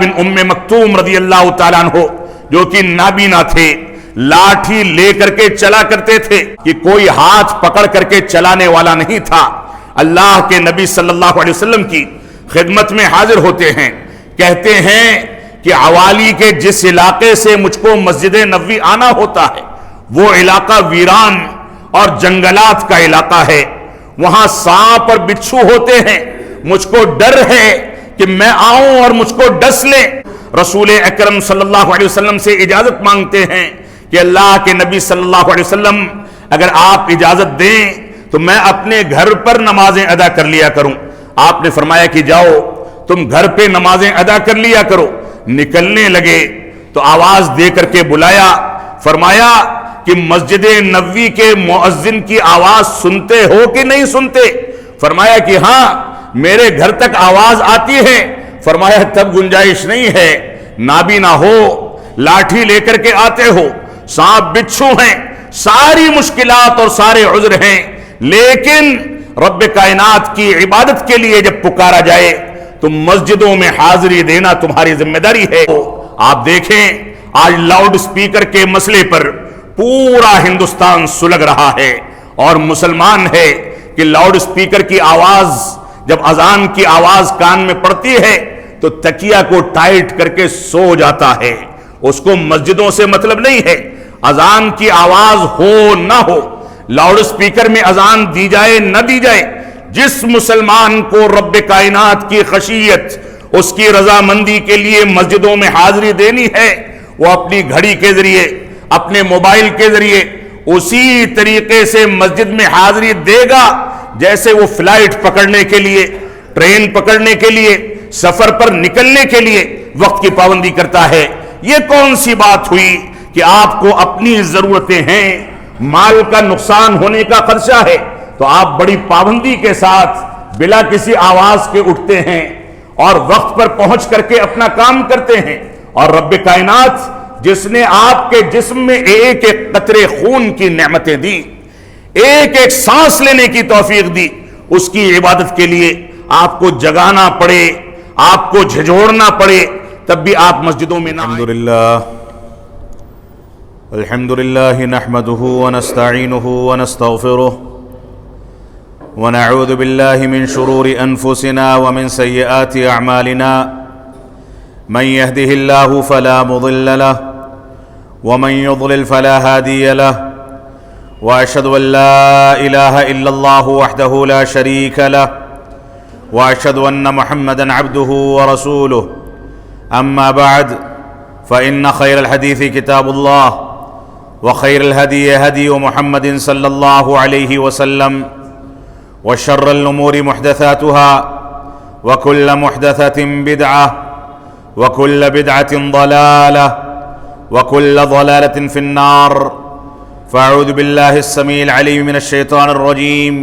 بن ام مکتوم رضی اللہ تعالیٰ عنہ جو کہ نابینا تھے، لاٹھی لے کر کے چلا کرتے تھے کہ کوئی ہاتھ پکڑ کر کے چلانے والا نہیں تھا۔ اللہ کے نبی صلی اللہ علیہ وسلم کی خدمت میں حاضر ہوتے ہیں، کہتے ہیں کہ عوالی کے جس علاقے سے مجھ کو مسجد نبوی آنا ہوتا ہے وہ علاقہ ویران اور جنگلات کا علاقہ ہے، وہاں سانپ اور بچھو ہوتے ہیں، مجھ کو ڈر ہے کہ میں آؤں اور مجھ کو ڈس لیں۔ رسول اکرم صلی اللہ علیہ وسلم سے اجازت مانگتے ہیں کہ اللہ کے نبی صلی اللہ علیہ وسلم اگر آپ اجازت دیں تو میں اپنے گھر پر نمازیں ادا کر لیا کروں۔ آپ نے فرمایا کہ جاؤ تم گھر پہ نمازیں ادا کر لیا کرو۔ نکلنے لگے تو آواز دے کر کے بلایا، فرمایا کہ مسجد نبوی کے مؤذن کی آواز سنتے ہو کہ نہیں سنتے؟ فرمایا کہ ہاں میرے گھر تک آواز آتی ہے۔ فرمایا تب گنجائش نہیں ہے، نابینا ہو، لاٹھی لے کر کے آتے ہو، سانپ بچھو ہیں، ساری مشکلات اور سارے عذر ہیں، لیکن رب کائنات کی عبادت کے لیے جب پکارا جائے تو مسجدوں میں حاضری دینا تمہاری ذمہ داری ہے۔ آپ دیکھیں آج لاؤڈ سپیکر کے مسئلے پر پورا ہندوستان سلگ رہا ہے، اور مسلمان ہے کہ لاؤڈ سپیکر کی آواز جب اذان کی آواز کان میں پڑتی ہے تو تکیہ کو ٹائٹ کر کے سو جاتا ہے، اس کو مسجدوں سے مطلب نہیں ہے۔ اذان کی آواز ہو نہ ہو، لاؤڈ سپیکر میں اذان دی جائے نہ دی جائے، جس مسلمان کو رب کائنات کی خشیت، اس کی رضامندی کے لیے مسجدوں میں حاضری دینی ہے، وہ اپنی گھڑی کے ذریعے، اپنے موبائل کے ذریعے اسی طریقے سے مسجد میں حاضری دے گا جیسے وہ فلائٹ پکڑنے کے لیے، ٹرین پکڑنے کے لیے، سفر پر نکلنے کے لیے وقت کی پابندی کرتا ہے۔ یہ کون سی بات ہوئی کہ آپ کو اپنی ضرورتیں ہیں، مال کا نقصان ہونے کا خدشہ ہے تو آپ بڑی پابندی کے ساتھ بلا کسی آواز کے اٹھتے ہیں اور وقت پر پہنچ کر کے اپنا کام کرتے ہیں، اور رب کائنات جس نے آپ کے جسم میں ایک ایک قطرے خون کی نعمتیں دی، ایک ایک سانس لینے کی توفیق دی، اس کی عبادت کے لیے آپ کو جگانا پڑے، آپ کو جھجوڑنا پڑے، تب بھی آپ مسجدوں میں نہ آئیں۔ الحمدللہ نحمده ونستعینه ونستغفره ونعوذ باللہ من شرور انفسنا ومن سیئات اعمالنا من يهده الله فلا مضل له ومن يضلل فلا هادي له واشهد ان لا اله الا الله وحده لا شريك له واشهد ان محمدا عبده ورسوله اما بعد فان خير الحديث كتاب الله وخير الهدي هدي محمد صلى الله عليه وسلم وشر الامور محدثاتها وكل محدثة بدعة وكل بدعة ضلالة وكل ضلالة في النار فأعوذ بالله السميع العليم من الشيطان الرجيم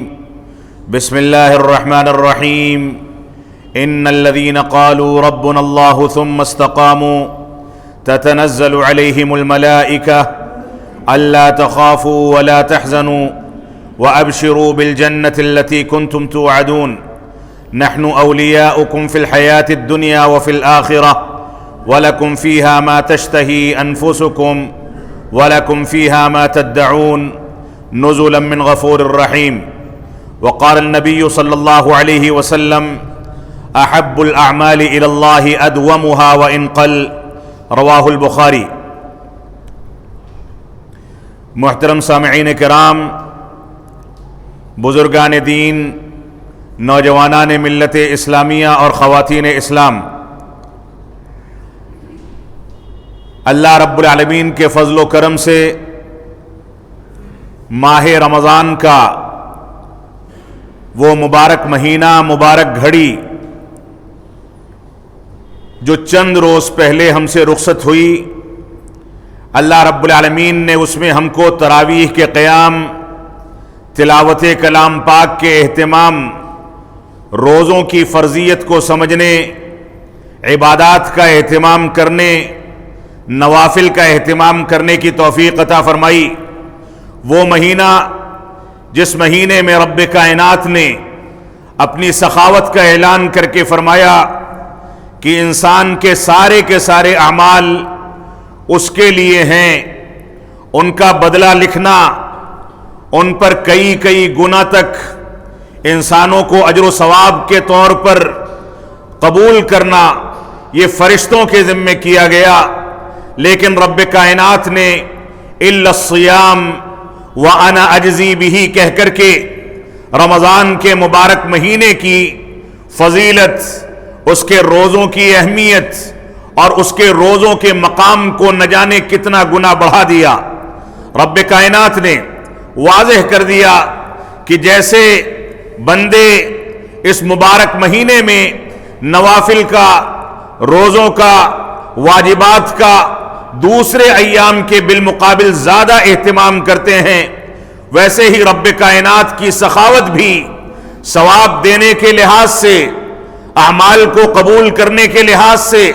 بسم الله الرحمن الرحيم إن الذين قالوا ربنا الله ثم استقاموا تتنزل عليهم الملائكة ألا تخافوا ولا تحزنوا وأبشروا بالجنة التي كنتم توعدون نحن أولياؤكم في الحياة الدنيا وفي الآخرة ولكم فيها ما تشتهي أنفسكم ولكم فيها ما تدعون نزلا من غفور رحيم وقال النبي صلى الله عليه وسلم أحب الأعمال إلى الله أدومها وإن قل رواه البخاري۔ محترم سامعین کرام، بزرگان دین، نوجوانان ملت اسلامیہ اور خواتین اسلام، اللہ رب العالمین کے فضل و کرم سے ماہ رمضان کا وہ مبارک مہینہ، مبارک گھڑی جو چند روز پہلے ہم سے رخصت ہوئی، اللہ رب العالمین نے اس میں ہم کو تراویح کے قیام، تلاوت کلام پاک کے اہتمام، روزوں کی فرضیت کو سمجھنے، عبادات کا اہتمام کرنے، نوافل کا اہتمام کرنے کی توفیق عطا فرمائی۔ وہ مہینہ جس مہینے میں رب کائنات نے اپنی سخاوت کا اعلان کر کے فرمایا کہ انسان کے سارے اعمال اس کے لیے ہیں، ان کا بدلہ لکھنا، ان پر کئی گنا تک انسانوں کو اجر و ثواب کے طور پر قبول کرنا یہ فرشتوں کے ذمے کیا گیا، لیکن رب کائنات نے الا الصیام وانا اجزی بہ کہہ کر کے رمضان کے مبارک مہینے کی فضیلت، اس کے روزوں کی اہمیت اور اس کے روزوں کے مقام کو نہ جانے کتنا گنا بڑھا دیا۔ رب کائنات نے واضح کر دیا کہ جیسے بندے اس مبارک مہینے میں نوافل کا، روزوں کا، واجبات کا دوسرے ایام کے بالمقابل زیادہ اہتمام کرتے ہیں، ویسے ہی رب کائنات کی سخاوت بھی ثواب دینے کے لحاظ سے، اعمال کو قبول کرنے کے لحاظ سے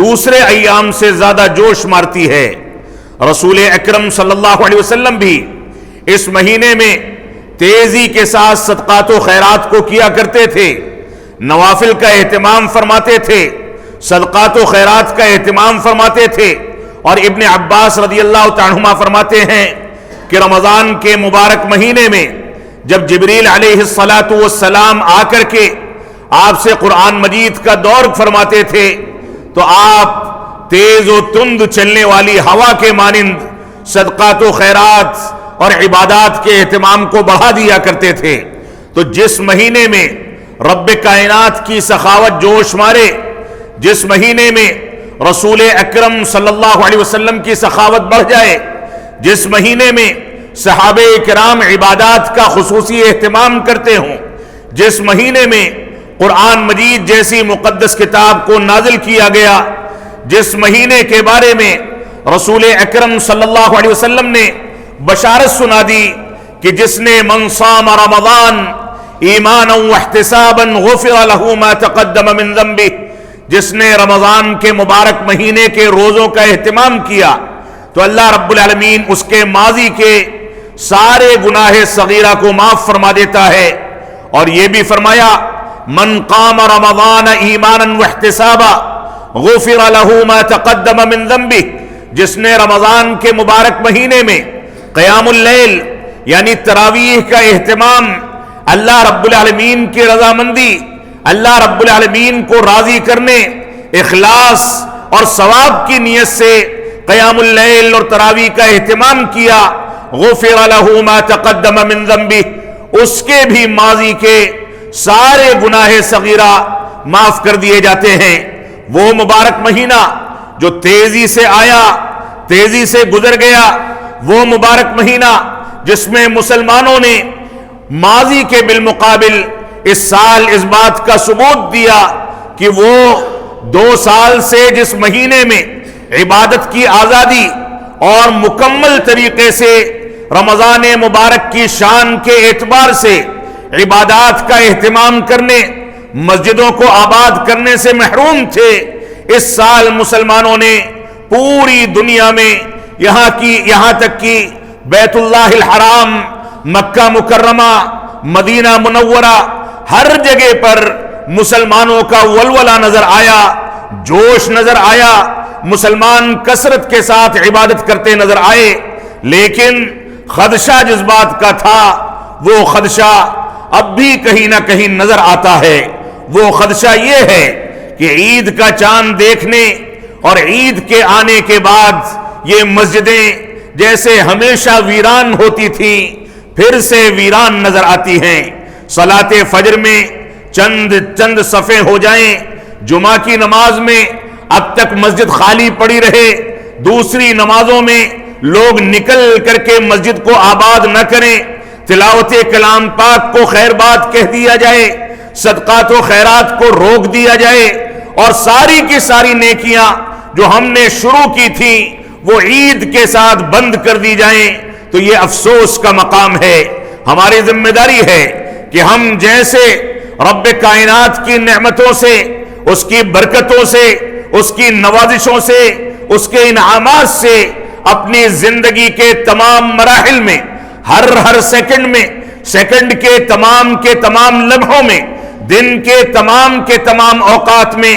دوسرے ایام سے زیادہ جوش مارتی ہے۔ رسول اکرم صلی اللہ علیہ وسلم بھی اس مہینے میں تیزی کے ساتھ صدقات و خیرات کو کیا کرتے تھے، نوافل کا اہتمام فرماتے تھے، صدقات و خیرات کا اہتمام فرماتے تھے۔ اور ابن عباس رضی اللہ تعالی عنہما فرماتے ہیں کہ رمضان کے مبارک مہینے میں جب جبریل علیہ السلام آ کر کے آپ سے قرآن مجید کا دور فرماتے تھے تو آپ تیز و تند چلنے والی ہوا کے مانند صدقات و خیرات اور عبادات کے اہتمام کو بڑھا دیا کرتے تھے۔ تو جس مہینے میں رب کائنات کی سخاوت جوش مارے، جس مہینے میں رسول اکرم صلی اللہ علیہ وسلم کی سخاوت بڑھ جائے، جس مہینے میں صحابہ کرام عبادات کا خصوصی اہتمام کرتے ہوں، جس مہینے میں قرآن مجید جیسی مقدس کتاب کو نازل کیا گیا، جس مہینے کے بارے میں رسول اکرم صلی اللہ علیہ وسلم نے بشارت سنا دی کہ جس نے من صام رمضان ایمانا واحتسابا غفر له ما تقدم من ذنبه، جس نے رمضان کے مبارک مہینے کے روزوں کا اہتمام کیا تو اللہ رب العالمین اس کے ماضی کے سارے گناہ صغیرہ کو معاف فرما دیتا ہے۔ اور یہ بھی فرمایا من قام رمضان ایمانا واحتسابا غفر له ما تقدم من ذنبه، جس نے رمضان کے مبارک مہینے میں قیام اللیل یعنی تراویح کا اہتمام، اللہ رب العالمین کی رضامندی، اللہ رب العالمین کو راضی کرنے، اخلاص اور ثواب کی نیت سے قیام اللیل اور تراویح کا اہتمام کیا، غفر له ما تقدم من ذنبه، اس کے بھی ماضی کے سارے گناہ صغیرہ معاف کر دیے جاتے ہیں۔ وہ مبارک مہینہ جو تیزی سے آیا، تیزی سے گزر گیا، وہ مبارک مہینہ جس میں مسلمانوں نے ماضی کے بالمقابل اس سال اس بات کا ثبوت دیا کہ وہ 2 سال سے جس مہینے میں عبادت کی آزادی اور مکمل طریقے سے رمضان مبارک کی شان کے اعتبار سے عبادات کا اہتمام کرنے، مسجدوں کو آباد کرنے سے محروم تھے، اس سال مسلمانوں نے پوری دنیا میں یہاں تک کہ بیت اللہ الحرام، مکہ مکرمہ، مدینہ منورہ، ہر جگہ پر مسلمانوں کا ولولہ نظر آیا، جوش نظر آیا، مسلمان کثرت کے ساتھ عبادت کرتے نظر آئے۔ لیکن خدشہ جس بات کا تھا وہ خدشہ اب بھی کہیں نہ کہیں نظر آتا ہے۔ وہ خدشہ یہ ہے کہ عید کا چاند دیکھنے اور عید کے آنے کے بعد یہ مسجدیں جیسے ہمیشہ ویران ہوتی تھیں پھر سے ویران نظر آتی ہیں۔ صلاۃ فجر میں چند صفیں ہو جائیں، جمعہ کی نماز میں اب تک مسجد خالی پڑی رہے، دوسری نمازوں میں لوگ نکل کر کے مسجد کو آباد نہ کریں، تلاوت کلام پاک کو خیر بات کہہ دیا جائے، صدقات و خیرات کو روک دیا جائے، اور ساری کی ساری نیکیاں جو ہم نے شروع کی تھی وہ عید کے ساتھ بند کر دی جائیں، تو یہ افسوس کا مقام ہے۔ ہماری ذمہ داری ہے کہ ہم جیسے رب کائنات کی نعمتوں سے، اس کی برکتوں سے، اس کی نوازشوں سے، اس کے انعامات سے اپنی زندگی کے تمام مراحل میں، ہر سیکنڈ میں، سیکنڈ کے تمام لمحوں میں، دن کے تمام اوقات میں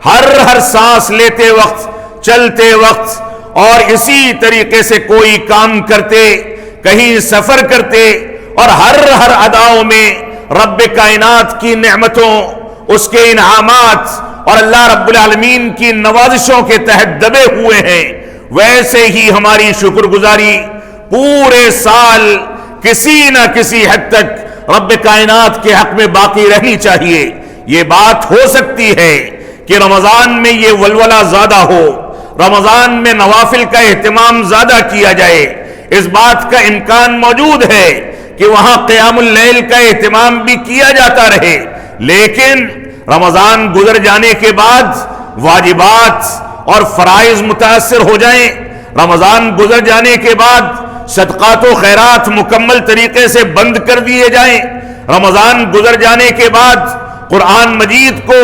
ہر سانس لیتے وقت، چلتے وقت اور اسی طریقے سے کوئی کام کرتے، کہیں سفر کرتے اور ہر اداؤں میں رب کائنات کی نعمتوں، اس کے انعامات اور اللہ رب العالمین کی نوازشوں کے تحت دبے ہوئے ہیں، ویسے ہی ہماری شکر گزاری پورے سال کسی نہ کسی حد تک رب کائنات کے حق میں باقی رہنی چاہیے۔ یہ بات ہو سکتی ہے کہ رمضان میں یہ ولولہ زیادہ ہو، رمضان میں نوافل کا اہتمام زیادہ کیا جائے، اس بات کا امکان موجود ہے کہ وہاں قیام اللیل کا اہتمام بھی کیا جاتا رہے، لیکن رمضان گزر جانے کے بعد واجبات اور فرائض متاثر ہو جائیں، رمضان گزر جانے کے بعد صدقات و خیرات مکمل طریقے سے بند کر دیے جائیں، رمضان گزر جانے کے بعد قرآن مجید کو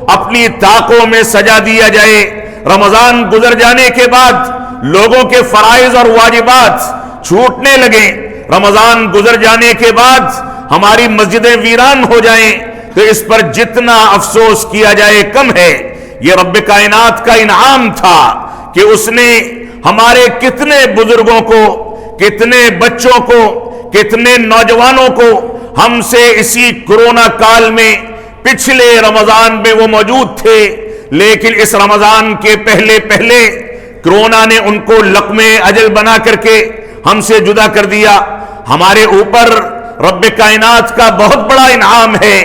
اپنی طاقوں میں سجا دیا جائے، رمضان گزر جانے کے بعد لوگوں کے فرائض اور واجبات چھوٹنے لگیں، رمضان گزر جانے کے بعد ہماری مسجدیں ویران ہو جائیں، تو اس پر جتنا افسوس کیا جائے کم ہے۔ یہ رب کائنات کا انعام تھا کہ اس نے ہمارے کتنے بزرگوں کو، کتنے بچوں کو، کتنے نوجوانوں کو ہم سے اسی کرونا کال میں پچھلے رمضان میں وہ موجود تھے، لیکن اس رمضان کے پہلے کرونا نے ان کو لقمے اجل بنا کر کے ہم سے جدا کر دیا۔ ہمارے اوپر رب کائنات کا بہت بڑا انعام ہے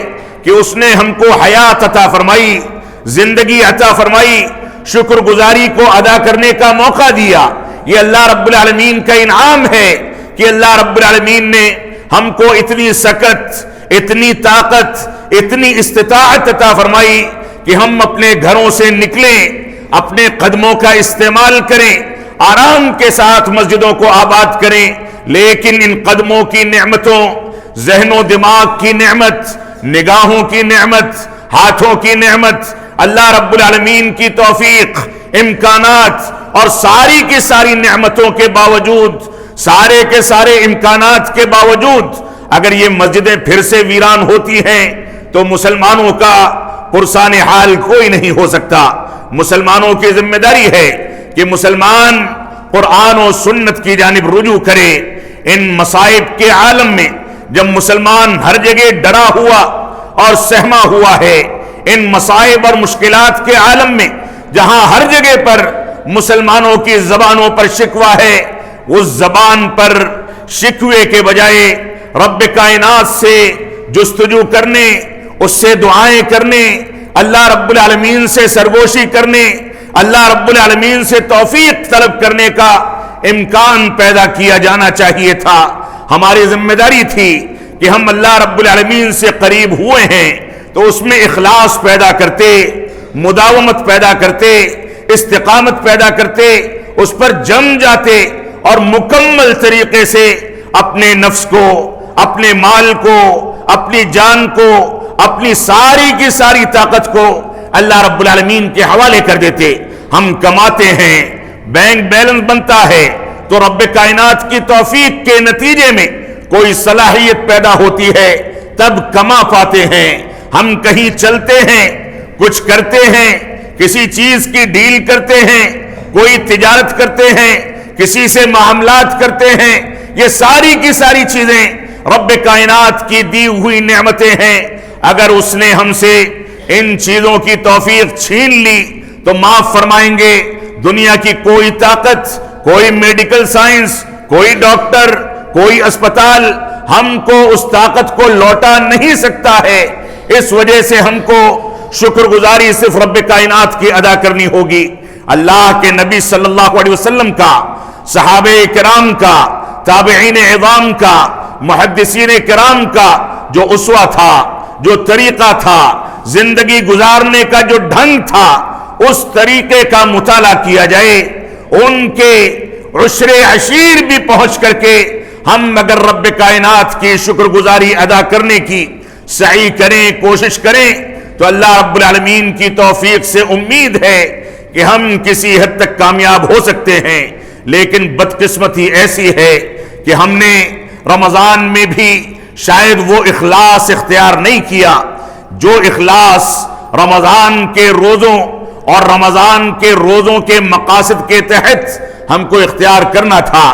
کہ اس نے ہم کو حیات عطا فرمائی، زندگی عطا فرمائی، شکر گزاری کو ادا کرنے کا موقع دیا۔ یہ اللہ رب العالمین کا انعام ہے کہ اللہ رب العالمین نے ہم کو اتنی سکت، اتنی طاقت، اتنی استطاعت عطا فرمائی کہ ہم اپنے گھروں سے نکلیں، اپنے قدموں کا استعمال کریں، آرام کے ساتھ مسجدوں کو آباد کریں، لیکن ان قدموں کی نعمتوں، ذہن و دماغ کی نعمت، نگاہوں کی نعمت، ہاتھوں کی نعمت، اللہ رب العالمین کی توفیق، امکانات اور ساری کی ساری نعمتوں کے باوجود، سارے کے سارے امکانات کے باوجود اگر یہ مسجدیں پھر سے ویران ہوتی ہیں تو مسلمانوں کا پرسان حال کوئی نہیں ہو سکتا۔ مسلمانوں کی ذمہ داری ہے کہ مسلمان قرآن و سنت کی جانب رجوع کرے۔ ان مصائب کے عالم میں جب مسلمان ہر جگہ ڈرا ہوا اور سہما ہوا ہے، ان مصائب اور مشکلات کے عالم میں جہاں ہر جگہ پر مسلمانوں کی زبانوں پر شکوہ ہے، اس زبان پر شکوے کے بجائے رب کائنات سے جستجو کرنے، اس سے دعائیں کرنے، اللہ رب العالمین سے سرگوشی کرنے، اللہ رب العالمین سے توفیق طلب کرنے کا امکان پیدا کیا جانا چاہیے تھا۔ ہماری ذمہ داری تھی کہ ہم اللہ رب العالمین سے قریب ہوئے ہیں تو اس میں اخلاص پیدا کرتے، مداومت پیدا کرتے، استقامت پیدا کرتے، اس پر جم جاتے اور مکمل طریقے سے اپنے نفس کو، اپنے مال کو، اپنی جان کو، اپنی ساری کی ساری طاقت کو اللہ رب العالمین کے حوالے کر دیتے۔ ہم کماتے ہیں، بینک بیلنس بنتا ہے تو رب کائنات کی توفیق کے نتیجے میں کوئی صلاحیت پیدا ہوتی ہے، تب کما پاتے ہیں۔ ہم کہیں چلتے ہیں، کچھ کرتے ہیں، کسی چیز کی ڈیل کرتے ہیں، کوئی تجارت کرتے ہیں، کسی سے معاملات کرتے ہیں، یہ ساری کی ساری چیزیں رب کائنات کی دی ہوئی نعمتیں ہیں۔ اگر اس نے ہم سے ان چیزوں کی توفیق چھین لی تو معاف فرمائیں گے، دنیا کی کوئی طاقت، کوئی میڈیکل سائنس، کوئی ڈاکٹر، کوئی اسپتال ہم کو اس طاقت کو لوٹا نہیں سکتا ہے۔ اس وجہ سے ہم کو شکر گزاری صرف رب کائنات کی ادا کرنی ہوگی۔ اللہ کے نبی صلی اللہ علیہ وسلم کا، صحابہ کرام کا، تابعین عظام کا، محدثین کرام کا جو اسوہ تھا، جو طریقہ تھا، زندگی گزارنے کا جو ڈھنگ تھا، اس طریقے کا مطالعہ کیا جائے، ان کے عشر عشیر بھی پہنچ کر کے ہم اگر رب کائنات کی شکر گزاری ادا کرنے کی سعی کریں، کوشش کریں تو اللہ رب العالمین کی توفیق سے امید ہے کہ ہم کسی حد تک کامیاب ہو سکتے ہیں۔ لیکن بدقسمتی ایسی ہے کہ ہم نے رمضان میں بھی شاید وہ اخلاص اختیار نہیں کیا جو اخلاص رمضان کے روزوں اور رمضان کے روزوں کے مقاصد کے تحت ہم کو اختیار کرنا تھا۔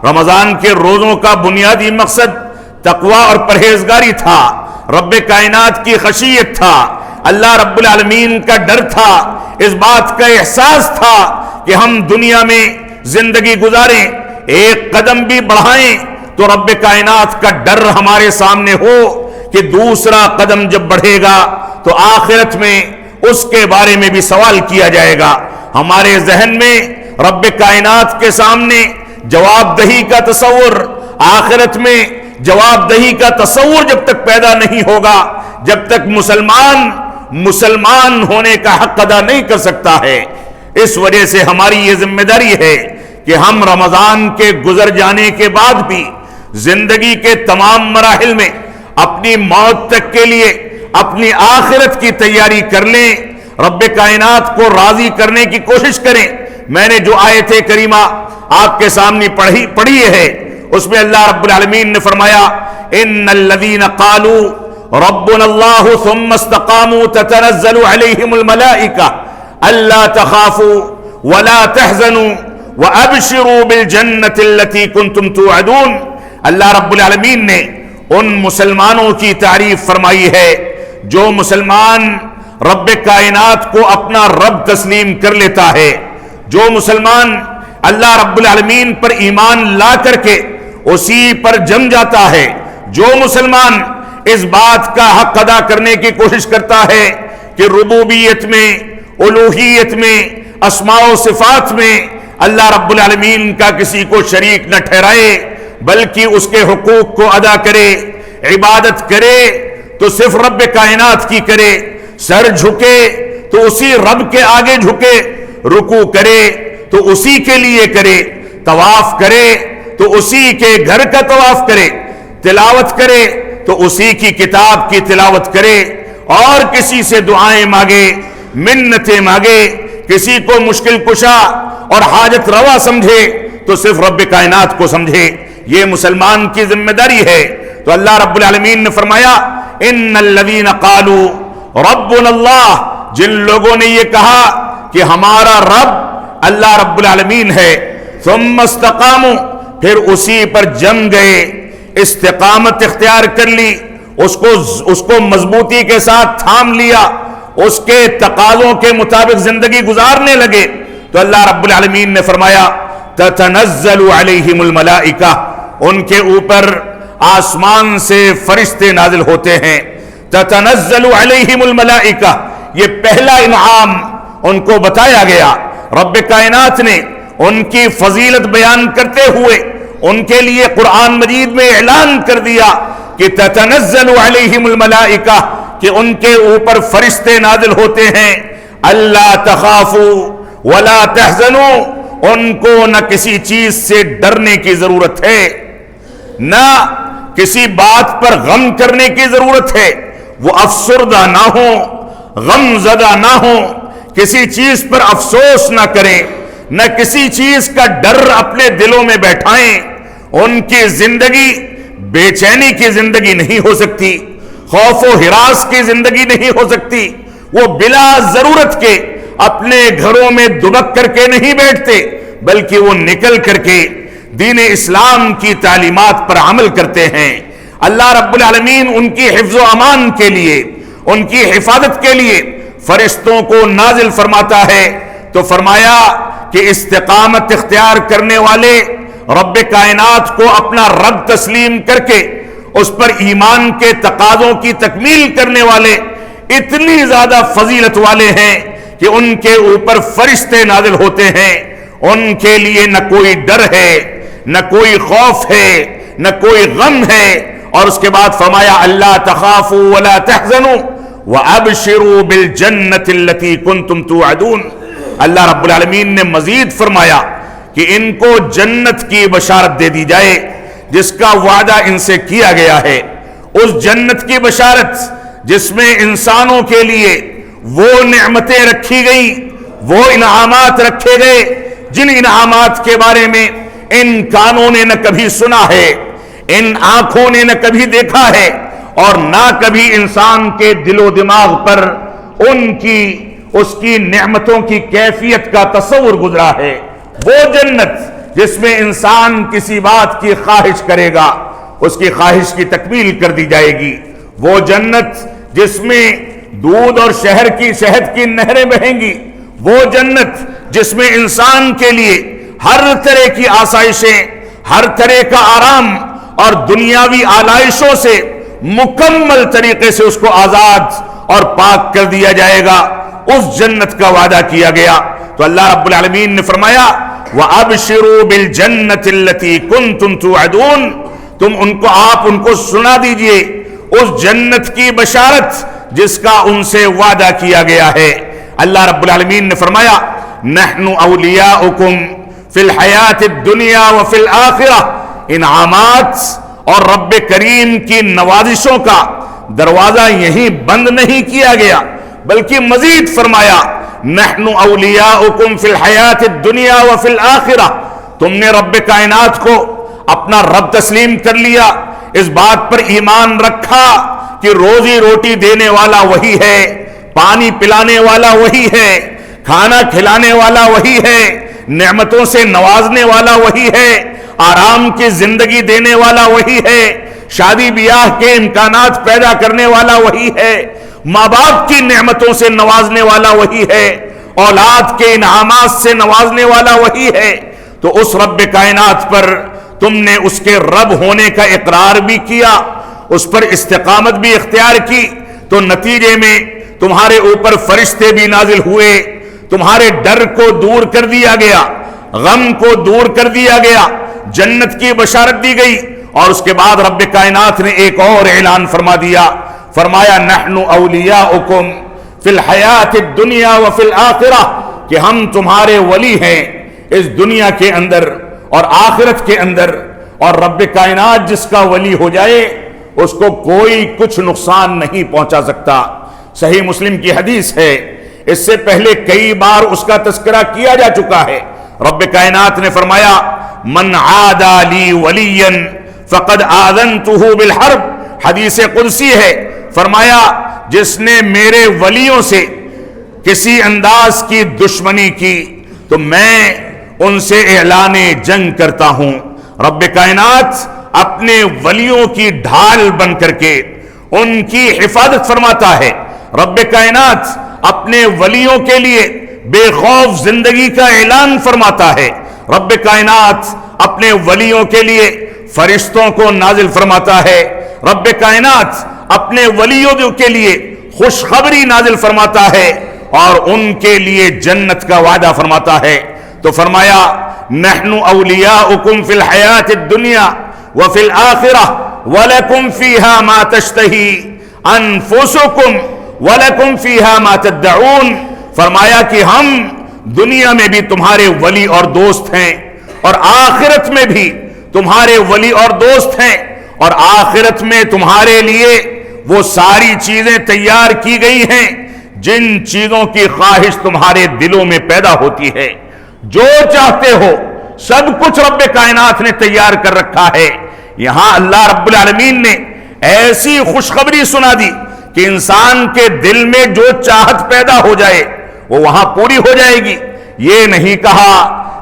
رمضان کے روزوں کا بنیادی مقصد تقوی اور پرہیزگاری تھا، رب کائنات کی خشیت تھا، اللہ رب العالمین کا ڈر تھا، اس بات کا احساس تھا کہ ہم دنیا میں زندگی گزاریں، ایک قدم بھی بڑھائیں تو رب کائنات کا ڈر ہمارے سامنے ہو کہ دوسرا قدم جب بڑھے گا تو آخرت میں اس کے بارے میں بھی سوال کیا جائے گا۔ ہمارے ذہن میں رب کائنات کے سامنے جواب دہی کا تصور، آخرت میں جواب دہی کا تصور جب تک پیدا نہیں ہوگا، جب تک مسلمان ہونے کا حق ادا نہیں کر سکتا ہے۔ اس وجہ سے ہماری یہ ذمہ داری ہے کہ ہم رمضان کے گزر جانے کے بعد بھی زندگی کے تمام مراحل میں اپنی موت تک کے لیے اپنی آخرت کی تیاری کر لیں، رب کائنات کو راضی کرنے کی کوشش کریں۔ میں نے جو آیت کریمہ آپ کے سامنے پڑھی ہے، اس میں اللہ رب العالمین نے فرمایا ان الذین قالوا ربنا اللہ ثم استقاموا تتنزل علیہم الملائکہ الا تخافوا ولا تحزنوا وابشروا بالجنۃ التي كنتم توعدون۔ اللہ رب العالمین نے ان مسلمانوں کی تعریف فرمائی ہے جو مسلمان رب کائنات کو اپنا رب تسلیم کر لیتا ہے، جو مسلمان اللہ رب العالمین پر ایمان لا کر کے اسی پر جم جاتا ہے، جو مسلمان اس بات کا حق ادا کرنے کی کوشش کرتا ہے کہ ربوبیت میں، الوہیت میں، اسماء و صفات میں اللہ رب العالمین کا کسی کو شریک نہ ٹھہرائے بلکہ اس کے حقوق کو ادا کرے، عبادت کرے تو صرف رب کائنات کی کرے، سر جھکے تو اسی رب کے آگے جھکے، رکوع کرے تو اسی کے لیے کرے، طواف کرے تو اسی کے گھر کا طواف کرے، تلاوت کرے تو اسی کی کتاب کی تلاوت کرے، اور کسی سے دعائیں مانگے، منتیں مانگے، کسی کو مشکل کشا اور حاجت روا سمجھے تو صرف رب کائنات کو سمجھے۔ یہ مسلمان کی ذمہ داری ہے۔ تو اللہ رب العالمین نے فرمایا ان الذین قالوا ربنا اللہ، جن لوگوں نے یہ کہا کہ ہمارا رب اللہ رب العالمین ہے، ثم استقاموا، پھر اسی پر جم گئے، استقامت اختیار کر لی، اس کو مضبوطی کے ساتھ تھام لیا، اس کے تقاضوں کے مطابق زندگی گزارنے لگے، تو اللہ رب العالمین نے فرمایا تتنزل علیہم الملائکہ، ان کے اوپر آسمان سے فرشتے نازل ہوتے ہیں۔ تتنزل علیہم الملائکہ، یہ پہلا انعام ان کو بتایا گیا۔ رب کائنات نے ان کی فضیلت بیان کرتے ہوئے ان کے لیے قرآن مجید میں اعلان کر دیا کہ تتنزل علیہم الملائکہ، کہ ان کے اوپر فرشتے نازل ہوتے ہیں۔ اللہ تخافوا ولا تحزنوا، ان کو نہ کسی چیز سے ڈرنے کی ضرورت ہے، نہ کسی بات پر غم کرنے کی ضرورت ہے، وہ افسردہ نہ ہو، غم زدہ نہ ہو، کسی چیز پر افسوس نہ کریں، نہ کسی چیز کا ڈر اپنے دلوں میں بیٹھائیں۔ ان کی زندگی بے چینی کی زندگی نہیں ہو سکتی، خوف و ہراس کی زندگی نہیں ہو سکتی۔ وہ بلا ضرورت کے اپنے گھروں میں دبک کر کے نہیں بیٹھتے، بلکہ وہ نکل کر کے دین اسلام کی تعلیمات پر عمل کرتے ہیں۔ اللہ رب العالمین ان کی حفظ و امان کے لیے، ان کی حفاظت کے لیے فرشتوں کو نازل فرماتا ہے۔ تو فرمایا کہ استقامت اختیار کرنے والے، رب کائنات کو اپنا رب تسلیم کر کے اس پر ایمان کے تقاضوں کی تکمیل کرنے والے اتنی زیادہ فضیلت والے ہیں کہ ان کے اوپر فرشتے نازل ہوتے ہیں۔ ان کے لیے نہ کوئی ڈر ہے، نہ کوئی خوف ہے، نہ کوئی غم ہے۔ اور اس کے بعد فرمایا اللہ تخافوا ولا تحزنوا وابشروا بالجنۃ التي كنتم توعدون۔ اللہ رب العالمین نے مزید فرمایا کہ ان کو جنت کی بشارت دے دی جائے جس کا وعدہ ان سے کیا گیا ہے، اس جنت کی بشارت جس میں انسانوں کے لیے وہ نعمتیں رکھی گئی، وہ انعامات رکھے گئے جن انعامات کے بارے میں ان کانوں نے نہ کبھی سنا ہے، ان آنکھوں نے نہ کبھی دیکھا ہے، اور نہ کبھی انسان کے دل و دماغ پر ان کی اس کی نعمتوں کی کیفیت کا تصور گزرا ہے۔ وہ جنت جس میں انسان کسی بات کی خواہش کرے گا اس کی خواہش کی تکمیل کر دی جائے گی۔ وہ جنت جس میں دودھ اور شہد کی نہریں بہیں گی۔ وہ جنت جس میں انسان کے لیے ہر طرح کی آسائشیں، ہر طرح کا آرام اور دنیاوی آلائشوں سے مکمل طریقے سے اس کو آزاد اور پاک کر دیا جائے گا، اس جنت کا وعدہ کیا گیا۔ تو اللہ رب العالمین نے فرمایا وَأَبْشِرُوا بِالْجَنَّةِ الَّتِي كُنْتُمْ تُوعَدُونَ، آپ ان کو سنا دیجئے اس جنت کی بشارت جس کا ان سے وعدہ کیا گیا ہے۔ اللہ رب العالمین نے فرمایا نحن اولیاؤکم فی الحیات الدنیا وفی الآخرہ، انعامات اور رب کریم کی نوازشوں کا دروازہ یہیں بند نہیں کیا گیا بلکہ مزید فرمایا نحن اولیاؤکم فی الحیات الدنیا وفی الآخرہ، تم نے رب کائنات کو اپنا رب تسلیم کر لیا، اس بات پر ایمان رکھا کہ روزی روٹی دینے والا وہی ہے، پانی پلانے والا وہی ہے، کھانا کھلانے والا وہی ہے، نعمتوں سے نوازنے والا وہی ہے، آرام کی زندگی دینے والا وہی ہے، شادی بیاہ کے امکانات پیدا کرنے والا وہی ہے، ماں باپ کی نعمتوں سے نوازنے والا وہی ہے، اولاد کے انعامات سے نوازنے والا وہی ہے۔ تو اس رب کائنات پر تم نے اس کے رب ہونے کا اقرار بھی کیا، اس پر استقامت بھی اختیار کی، تو نتیجے میں تمہارے اوپر فرشتے بھی نازل ہوئے، تمہارے ڈر کو دور کر دیا گیا، غم کو دور کر دیا گیا، جنت کی بشارت دی گئی، اور اس کے بعد رب کائنات نے ایک اور اعلان فرما دیا، فرمایا نحن اولیاؤکم فی الحیات الدنیا وفی الآخرہ، کہ ہم تمہارے ولی ہیں اس دنیا کے اندر اور آخرت کے اندر، اور رب کائنات جس کا ولی ہو جائے اس کو کوئی کچھ نقصان نہیں پہنچا سکتا۔ صحیح مسلم کی حدیث ہے، اس سے پہلے کئی بار اس کا تذکرہ کیا جا چکا ہے۔ رب کائنات نے فرمایا من عادى لی ولیا فقد آذنتہ بالحرب، حدیث قدسی ہے، فرمایا جس نے میرے ولیوں سے کسی انداز کی دشمنی کی تو میں ان سے اعلان جنگ کرتا ہوں۔ رب کائنات اپنے ولیوں کی ڈھال بن کر کے ان کی حفاظت فرماتا ہے۔ رب کائنات اپنے ولیوں کے لیے بے خوف زندگی کا اعلان فرماتا ہے۔ رب کائنات اپنے ولیوں کے لیے فرشتوں کو نازل فرماتا ہے۔ رب کائنات اپنے ولیوں کے لیے خوشخبری نازل فرماتا ہے اور ان کے لیے جنت کا وعدہ فرماتا ہے۔ تو فرمایا نحن اولیاؤکم فی الحیات الدنیا وفی الآخرہ ولکم فیہا ما تشتہی انفسکم ولکم فیہا ما تدعون، فرمایا کہ ہم دنیا میں بھی تمہارے ولی اور دوست ہیں اور آخرت میں بھی تمہارے ولی اور دوست ہیں، اور آخرت میں تمہارے لیے وہ ساری چیزیں تیار کی گئی ہیں جن چیزوں کی خواہش تمہارے دلوں میں پیدا ہوتی ہے، جو چاہتے ہو سب کچھ رب کائنات نے تیار کر رکھا ہے۔ یہاں اللہ رب العالمین نے ایسی خوشخبری سنا دی کہ انسان کے دل میں جو چاہت پیدا ہو جائے وہ وہاں پوری ہو جائے گی۔ یہ نہیں کہا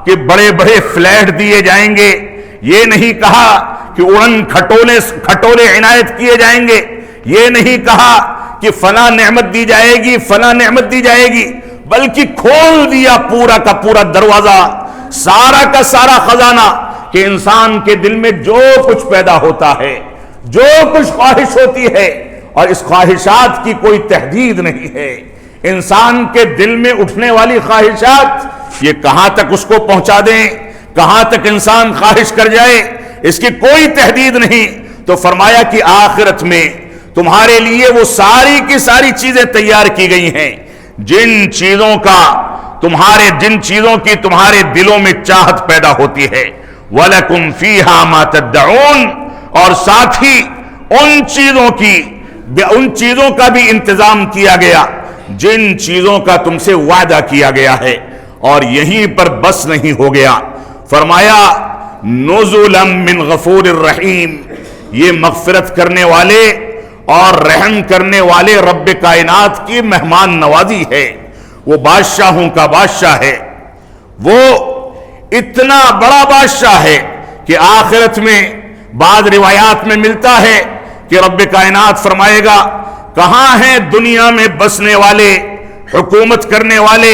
کہ بڑے بڑے فلیٹ دیے جائیں گے، یہ نہیں کہا کہ اڑن کھٹولے عنایت کیے جائیں گے، یہ نہیں کہا کہ فلاں نعمت دی جائے گی فلاں نعمت دی جائے گی، بلکہ کھول دیا پورا کا پورا دروازہ، سارا کا سارا خزانہ، کہ انسان کے دل میں جو کچھ پیدا ہوتا ہے، جو کچھ خواہش ہوتی ہے، اور اس خواہشات کی کوئی تحدید نہیں ہے، انسان کے دل میں اٹھنے والی خواہشات یہ کہاں تک اس کو پہنچا دیں، کہاں تک انسان خواہش کر جائے، اس کی کوئی تحدید نہیں۔ تو فرمایا کہ آخرت میں تمہارے لیے وہ ساری کی ساری چیزیں تیار کی گئی ہیں جن چیزوں کی تمہارے دلوں میں چاہت پیدا ہوتی ہے۔ وَلَكُمْ فِيهَا مَا تَدَّعُونَ، اور ساتھ ہی ان چیزوں کا بھی انتظام کیا گیا جن چیزوں کا تم سے وعدہ کیا گیا ہے۔ اور یہیں پر بس نہیں ہو گیا، فرمایا نزلا من غفور الرحیم، یہ مغفرت کرنے والے اور رحم کرنے والے رب کائنات کی مہمان نوازی ہے۔ وہ بادشاہوں کا بادشاہ ہے، وہ اتنا بڑا بادشاہ ہے کہ آخرت میں بعض روایات میں ملتا ہے کہ رب کائنات فرمائے گا کہاں ہیں دنیا میں بسنے والے، حکومت کرنے والے،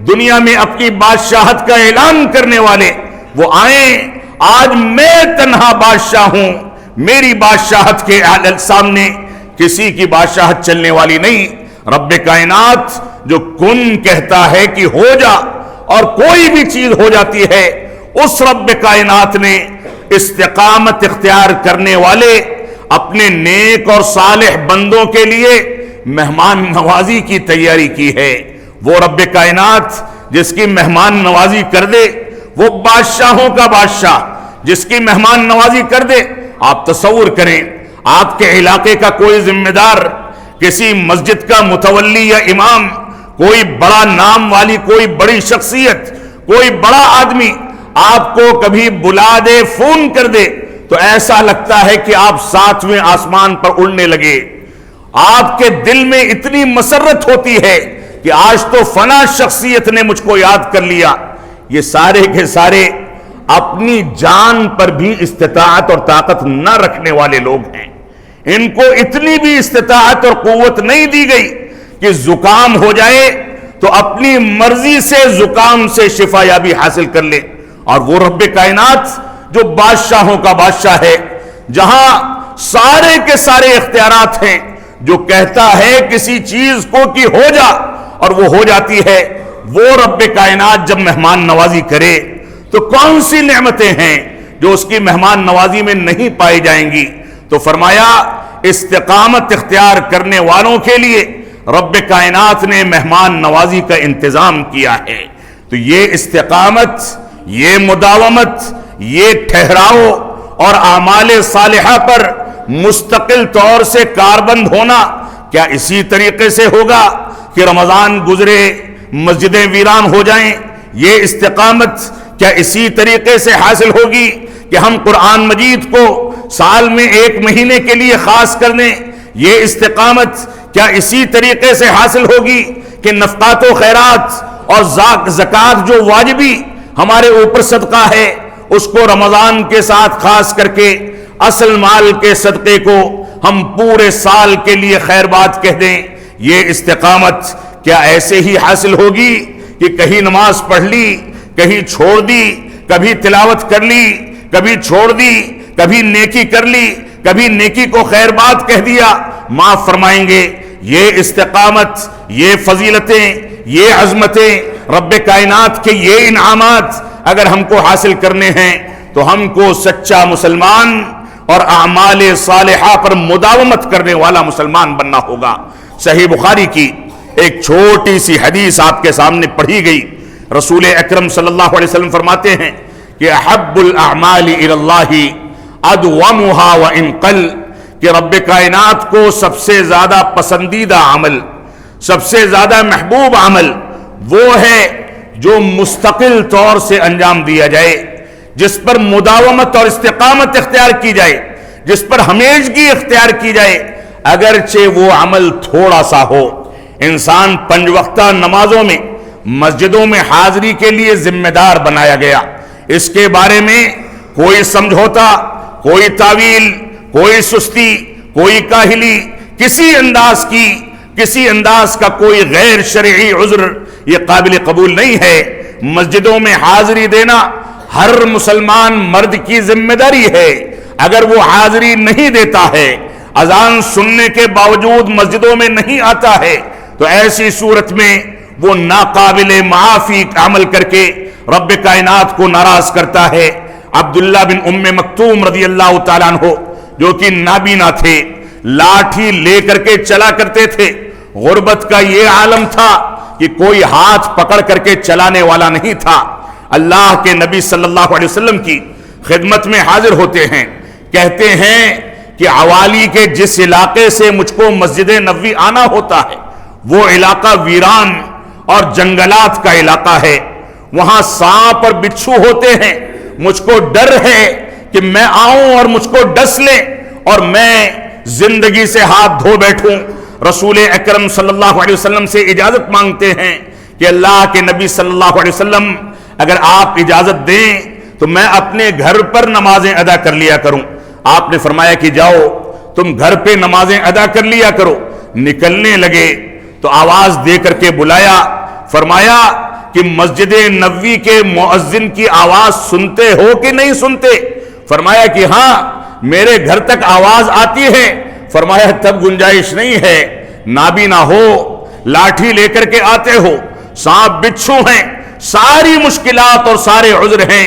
دنیا میں اپنی بادشاہت کا اعلان کرنے والے، وہ آئیں، آج میں تنہا بادشاہ ہوں، میری بادشاہت کے سامنے کسی کی بادشاہت چلنے والی نہیں۔ رب کائنات جو کن کہتا ہے کہ ہو جا اور کوئی بھی چیز ہو جاتی ہے، اس رب کائنات نے استقامت اختیار کرنے والے اپنے نیک اور صالح بندوں کے لیے مہمان نوازی کی تیاری کی ہے۔ وہ رب کائنات جس کی مہمان نوازی کر دے، وہ بادشاہوں کا بادشاہ جس کی مہمان نوازی کر دے۔ آپ تصور کریں، آپ کے علاقے کا کوئی ذمہ دار، کسی مسجد کا متولی یا امام، کوئی بڑا نام والی کوئی بڑی شخصیت، کوئی بڑا آدمی آپ کو کبھی بلا دے، فون کر دے، تو ایسا لگتا ہے کہ آپ 7ویں آسمان پر اڑنے لگے۔ آپ کے دل میں اتنی مسرت ہوتی ہے کہ آج تو فلاں شخصیت نے مجھ کو یاد کر لیا۔ یہ سارے کے سارے اپنی جان پر بھی استطاعت اور طاقت نہ رکھنے والے لوگ ہیں۔ ان کو اتنی بھی استطاعت اور قوت نہیں دی گئی کہ زکام ہو جائے تو اپنی مرضی سے زکام سے شفا یابی حاصل کر لے۔ اور وہ رب کائنات جو بادشاہوں کا بادشاہ ہے، جہاں سارے کے سارے اختیارات ہیں، جو کہتا ہے کسی چیز کو کہ ہو جا اور وہ ہو جاتی ہے، وہ رب کائنات جب مہمان نوازی کرے تو کون سی نعمتیں ہیں جو اس کی مہمان نوازی میں نہیں پائی جائیں گی؟ تو فرمایا استقامت اختیار کرنے والوں کے لیے رب کائنات نے مہمان نوازی کا انتظام کیا ہے۔ تو یہ استقامت، یہ مداومت، یہ ٹھہراؤ اور اعمال صالحہ پر مستقل طور سے کاربند ہونا کیا اسی طریقے سے ہوگا کہ رمضان گزرے مسجدیں ویران ہو جائیں؟ یہ استقامت کیا اسی طریقے سے حاصل ہوگی کہ ہم قرآن مجید کو سال میں 1 مہینے کے لیے خاص کر دیں؟ یہ استقامت کیا اسی طریقے سے حاصل ہوگی کہ نفقات و خیرات اور زکوٰۃ جو واجبی ہمارے اوپر صدقہ ہے، اس کو رمضان کے ساتھ خاص کر کے اصل مال کے صدقے کو ہم پورے سال کے لیے خیر بات کہہ دیں؟ یہ استقامت کیا ایسے ہی حاصل ہوگی کہ کہیں نماز پڑھ لی، کہیں چھوڑ دی، کبھی تلاوت کر لی، کبھی چھوڑ دی، کبھی نیکی کر لی، کبھی نیکی کو خیر بات کہہ دیا، معاف فرمائیں گے؟ یہ استقامت، یہ فضیلتیں، یہ عظمتیں، رب کائنات کے یہ انعامات اگر ہم کو حاصل کرنے ہیں تو ہم کو سچا مسلمان اور اعمال صالحہ پر مداومت کرنے والا مسلمان بننا ہوگا۔ صحیح بخاری کی ایک چھوٹی سی حدیث آپ کے سامنے پڑھی گئی۔ رسول اکرم صلی اللہ علیہ وسلم فرماتے ہیں کہ احب الاعمال الی اللہ ادومها وان قل، کہ رب کائنات کو سب سے زیادہ پسندیدہ عمل، سب سے زیادہ محبوب عمل وہ ہے جو مستقل طور سے انجام دیا جائے، جس پر مداومت اور استقامت اختیار کی جائے، جس پر ہمیشگی اختیار کی جائے، اگرچہ وہ عمل تھوڑا سا ہو۔ انسان 5 وقتہ نمازوں میں مسجدوں میں حاضری کے لیے ذمہ دار بنایا گیا، اس کے بارے میں کوئی سمجھوتا، کوئی تعویل، کوئی سستی، کوئی کاہلی، کسی انداز کا کوئی غیر شرعی عذر یہ قابل قبول نہیں ہے۔ مسجدوں میں حاضری دینا ہر مسلمان مرد کی ذمہ داری ہے۔ اگر وہ حاضری نہیں دیتا ہے، اذان سننے کے باوجود مسجدوں میں نہیں آتا ہے، تو ایسی صورت میں وہ ناقابل معافی عمل کر کے رب کائنات کو ناراض کرتا ہے۔ عبداللہ بن ام مکتوم رضی اللہ تعالیٰ عنہ جو کہ نابینا تھے، لاٹھی لے کر کے چلا کرتے تھے۔ غربت کا یہ عالم تھا کہ کوئی ہاتھ پکڑ کر کے چلانے والا نہیں تھا۔ اللہ کے نبی صلی اللہ علیہ وسلم کی خدمت میں حاضر ہوتے ہیں، کہتے ہیں کہ عوالی کے جس علاقے سے مجھ کو مسجد نبوی آنا ہوتا ہے وہ علاقہ ویران اور جنگلات کا علاقہ ہے، وہاں سانپ اور بچھو ہوتے ہیں، مجھ کو ڈر ہے کہ میں آؤں اور مجھ کو ڈس لیں اور میں زندگی سے ہاتھ دھو بیٹھوں۔ رسول اکرم صلی اللہ علیہ وسلم سے اجازت مانگتے ہیں کہ اللہ کے نبی صلی اللہ علیہ وسلم اگر آپ اجازت دیں تو میں اپنے گھر پر نمازیں ادا کر لیا کروں۔ آپ نے فرمایا کہ جاؤ تم گھر پہ نمازیں ادا کر لیا کرو۔ نکلنے لگے تو آواز دے کر کے بلایا، فرمایا کہ مسجد نبوی کے مؤذن کی آواز سنتے ہو کہ نہیں سنتے؟ فرمایا کہ ہاں میرے گھر تک آواز آتی ہے۔ فرمایا تب گنجائش نہیں ہے، نابینا ہو، لاٹھی لے کر کے آتے ہو، سانپ بچھو ہیں، ساری مشکلات اور سارے عذر ہیں،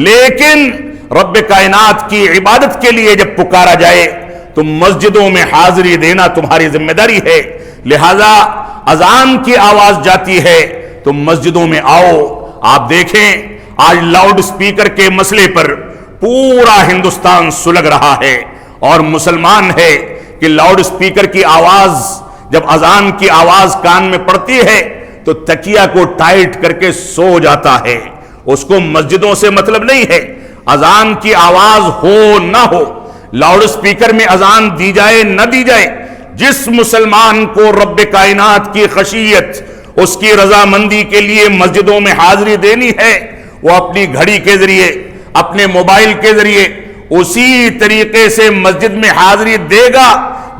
لیکن رب کائنات کی عبادت کے لیے جب پکارا جائے تو مسجدوں میں حاضری دینا تمہاری ذمہ داری ہے۔ لہذا اذان کی آواز جاتی ہے تو مسجدوں میں آؤ۔ آپ دیکھیں آج لاؤڈ سپیکر کے مسئلے پر پورا ہندوستان سلگ رہا ہے، اور مسلمان ہے کہ لاؤڈ سپیکر کی آواز جب اذان کی آواز کان میں پڑتی ہے تو تکیہ کو ٹائٹ کر کے سو جاتا ہے۔ اس کو مسجدوں سے مطلب نہیں ہے، اذان کی آواز ہو نہ ہو، لاؤڈ سپیکر میں اذان دی جائے نہ دی جائے، جس مسلمان کو رب کائنات کی خشیت، اس کی رضامندی کے لیے مسجدوں میں حاضری دینی ہے، وہ اپنی گھڑی کے ذریعے، اپنے موبائل کے ذریعے اسی طریقے سے مسجد میں حاضری دے گا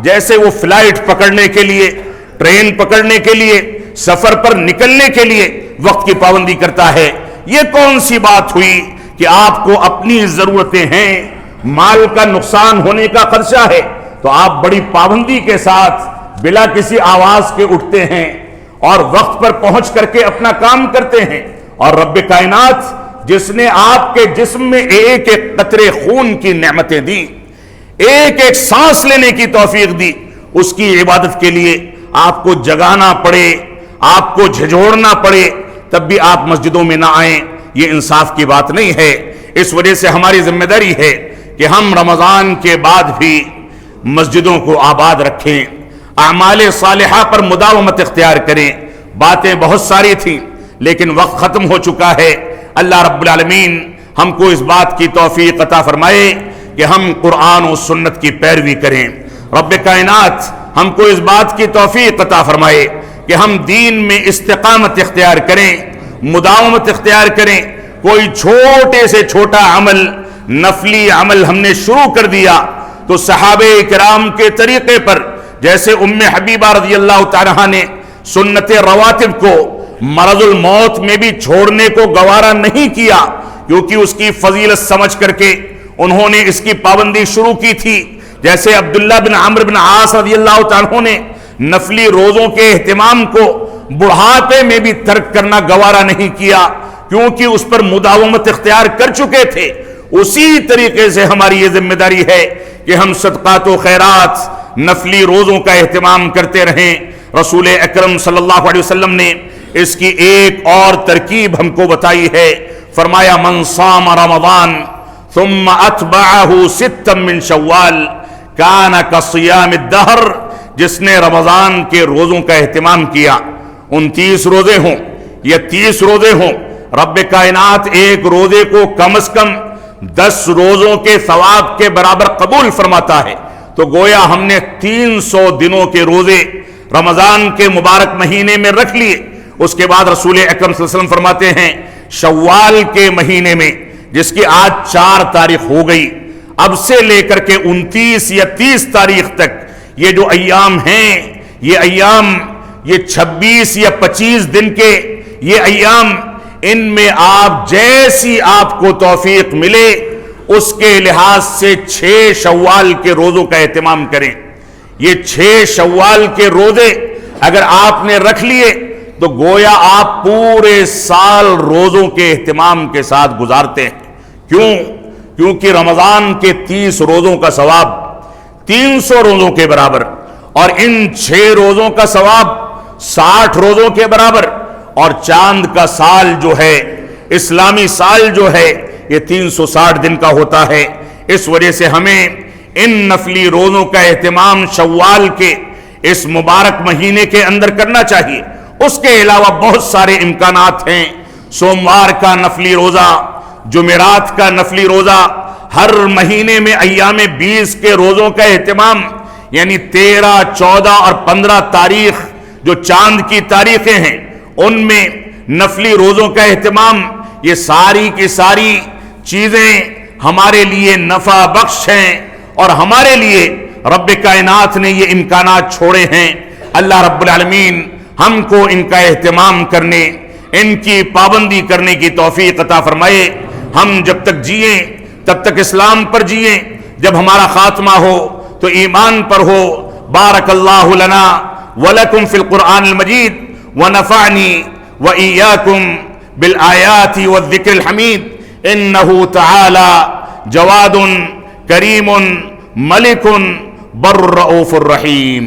جیسے وہ فلائٹ پکڑنے کے لیے، ٹرین پکڑنے کے لیے، سفر پر نکلنے کے لیے وقت کی پابندی کرتا ہے۔ یہ کون سی بات ہوئی کہ آپ کو اپنی ضرورتیں ہیں، مال کا نقصان ہونے کا خدشہ ہے تو آپ بڑی پابندی کے ساتھ بلا کسی آواز کے اٹھتے ہیں اور وقت پر پہنچ کر کے اپنا کام کرتے ہیں، اور رب کائنات جس نے آپ کے جسم میں ایک ایک قطرے خون کی نعمتیں دی، ایک ایک سانس لینے کی توفیق دی، اس کی عبادت کے لیے آپ کو جگانا پڑے، آپ کو جھجھوڑنا پڑے، تب بھی آپ مسجدوں میں نہ آئیں، یہ انصاف کی بات نہیں ہے۔ اس وجہ سے ہماری ذمہ داری ہے کہ ہم رمضان کے بعد بھی مسجدوں کو آباد رکھیں، اعمال صالحہ پر مداومت اختیار کریں۔ باتیں بہت ساری تھیں لیکن وقت ختم ہو چکا ہے۔ اللہ رب العالمین ہم کو اس بات کی توفیق عطا فرمائے کہ ہم قرآن و سنت کی پیروی کریں۔ رب کائنات ہم کو اس بات کی توفیق عطا فرمائے کہ ہم دین میں استقامت اختیار کریں، مداومت اختیار کریں۔ کوئی چھوٹے سے چھوٹا عمل، نفلی عمل ہم نے شروع کر دیا تو صحابہ کرام کے طریقے پر، جیسے ام حبیبہ رضی اللہ تعالیٰ نے سنت رواتب کو مرض الموت میں بھی چھوڑنے کو گوارا نہیں کیا، کیونکہ اس کی فضیلت سمجھ کر کے انہوں نے اس کی پابندی شروع کی تھی۔ جیسے عبداللہ بن عمرو بن عاص رضی اللہ تعالیٰ نے نفلی روزوں کے اہتمام کو بڑھاپے میں بھی ترک کرنا گوارا نہیں کیا، کیونکہ اس پر مداومت اختیار کر چکے تھے۔ اسی طریقے سے ہماری یہ ذمہ داری ہے کہ ہم صدقات و خیرات، نفلی روزوں کا اہتمام کرتے رہیں۔ رسول اکرم صلی اللہ علیہ وسلم نے اس کی ایک اور ترکیب ہم کو بتائی ہے، فرمایا من صام رمضان ثم اتبعہ ستا من شوال کان کصیام الدہر، جس نے رمضان کے روزوں کا اہتمام کیا، 29 روزے ہوں یا 30 روزے ہوں، رب کائنات ایک روزے کو کم از کم 10 روزوں کے ثواب کے برابر قبول فرماتا ہے۔ تو گویا ہم نے 300 دنوں کے روزے رمضان کے مبارک مہینے میں رکھ لیے۔ اس کے بعد رسول اکرم صلی اللہ علیہ وسلم فرماتے ہیں شوال کے مہینے میں، جس کی آج 4 تاریخ ہو گئی، اب سے لے کر کے 29 یا 30 تاریخ تک یہ جو ایام ہیں، یہ ایام، یہ 26 یا 25 دن کے یہ ایام، ان میں آپ جیسی آپ کو توفیق ملے اس کے لحاظ سے 6 شوال کے روزوں کا اہتمام کریں۔ یہ 6 شوال کے روزے اگر آپ نے رکھ لیے تو گویا آپ پورے سال روزوں کے اہتمام کے ساتھ گزارتے ہیں۔ کیونکہ رمضان کے 30 روزوں کا ثواب 300 روزوں کے برابر، اور ان 6 روزوں کا ثواب 60 روزوں کے برابر، اور چاند کا سال جو ہے، اسلامی سال جو ہے، یہ 360 دن کا ہوتا ہے۔ اس وجہ سے ہمیں ان نفلی روزوں کا اہتمام شوال کے اس مبارک مہینے کے اندر کرنا چاہیے۔ اس کے علاوہ بہت سارے امکانات ہیں، سوموار کا نفلی روزہ، جمعرات کا نفلی روزہ، ہر مہینے میں ایام 20 کے روزوں کا اہتمام، یعنی 13، 14 اور 15 تاریخ جو چاند کی تاریخیں ہیں، ان میں نفلی روزوں کا اہتمام، یہ ساری کی ساری چیزیں ہمارے لیے نفع بخش ہیں، اور ہمارے لیے رب کائنات نے یہ امکانات چھوڑے ہیں۔ اللہ رب العالمین ہم کو ان کا اہتمام کرنے، ان کی پابندی کرنے کی توفیق عطا فرمائے۔ ہم جب تک جئیں تب تک اسلام پر جئیں، جب ہمارا خاتمہ ہو تو ایمان پر ہو۔ بارک اللہ لنا ولکم فی القرآن المجید ونفعنی وإیاکم بالآیات والذکر الحمید، انہ تعالی جواد کریم ملک بر رؤوف الرحیم۔